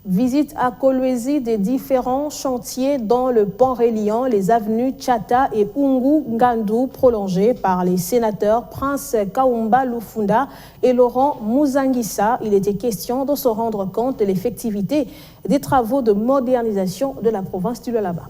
Visite à Kolwezi des différents chantiers dans le pan reliant les avenues Tchata et Ungu Ngandu prolongés par les sénateurs Prince Kaumba Lufunda et Laurent Muzangisa. Il était question de se rendre compte de l'effectivité des travaux de modernisation de la province du Lualaba.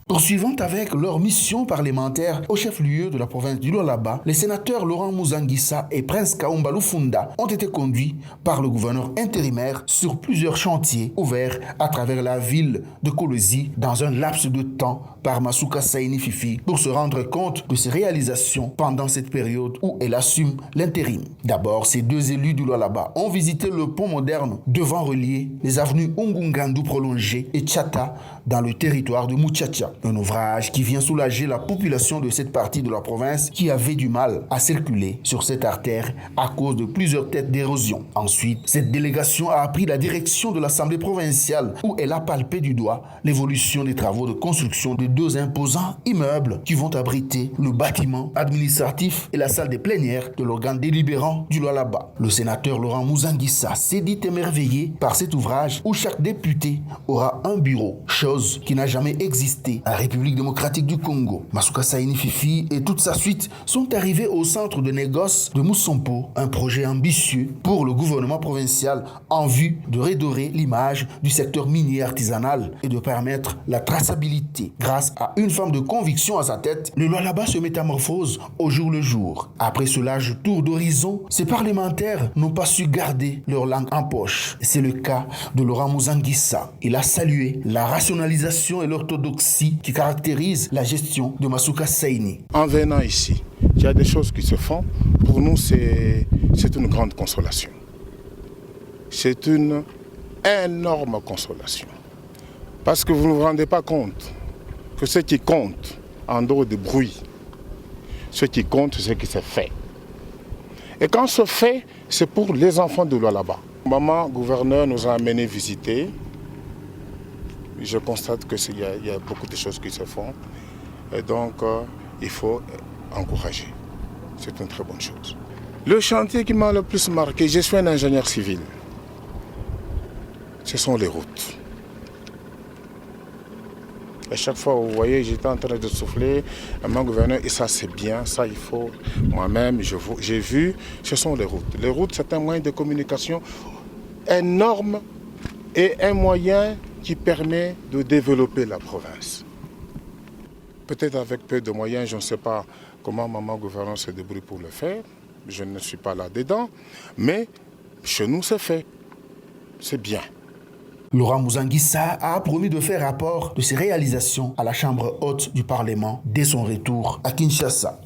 Poursuivant avec leur mission parlementaire au chef-lieu de la province du Lualaba, les sénateurs Laurent Muzangisa et Prince Kaumba Lufunda ont été conduits par le gouverneur intérimaire sur plusieurs chantiers ouverts à travers la ville de Kolwezi dans un laps de temps par Masuka Saini Fifi pour se rendre compte de ses réalisations pendant cette période où elle assume l'intérim. D'abord, ces deux élus du Lualaba ont visité le pont moderne devant relier les avenues Ungungandu prolongées et Tchata dans le territoire de Muchacha. Un ouvrage qui vient soulager la population de cette partie de la province qui avait du mal à circuler sur cette artère à cause de plusieurs têtes d'érosion. Ensuite, cette délégation a pris la direction de l'Assemblée provinciale où elle a palpé du doigt l'évolution des travaux de construction de deux imposants immeubles qui vont abriter le bâtiment administratif et la salle des plénières de l'organe délibérant du Lualaba. Le sénateur Laurent Muzangisa s'est dit émerveillé par cet ouvrage où chaque député aura un bureau, chose qui n'a jamais existé en République démocratique du Congo. Masuka Saini Fifi et toute sa suite sont arrivés au centre de négoce de Moussompo, un projet ambitieux pour le gouvernement provincial en vue de redorer l'image du secteur minier artisanal et de permettre la traçabilité. Grâce à une femme de conviction à sa tête, le Lualaba se métamorphose au jour le jour. Après ce large tour d'horizon, ces parlementaires n'ont pas su garder leur langue en poche. C'est le cas de Laurent Muzangisa. Il a salué la rationalisation et l'orthodoxie qui caractérise la gestion de Masuka Saini. En venant ici, il y a des choses qui se font. Pour nous, c'est une grande consolation. C'est une énorme consolation. Parce que vous ne vous rendez pas compte que ce qui compte, en dehors du bruit, ce qui compte, c'est ce qui se fait. Et quand se fait, c'est pour les enfants de Lualaba. Maman, gouverneur, nous a amenés visiter. Je constate qu'il y a beaucoup de choses qui se font. Et donc, il faut encourager. C'est une très bonne chose. Le chantier qui m'a le plus marqué, je suis un ingénieur civil. Ce sont les routes. À chaque fois, vous voyez, j'étais en train de souffler. Mon gouverneur, et ça c'est bien, ça il faut. Moi-même, j'ai vu, ce sont les routes. Les routes, c'est un moyen de communication énorme et un moyen qui permet de développer la province. Peut-être avec peu de moyens, je ne sais pas comment maman gouverneur se débrouille pour le faire. Je ne suis pas là-dedans, mais chez nous, c'est fait. C'est bien. Laurent Muzangisa a promis de faire rapport de ses réalisations à la Chambre haute du Parlement dès son retour à Kinshasa.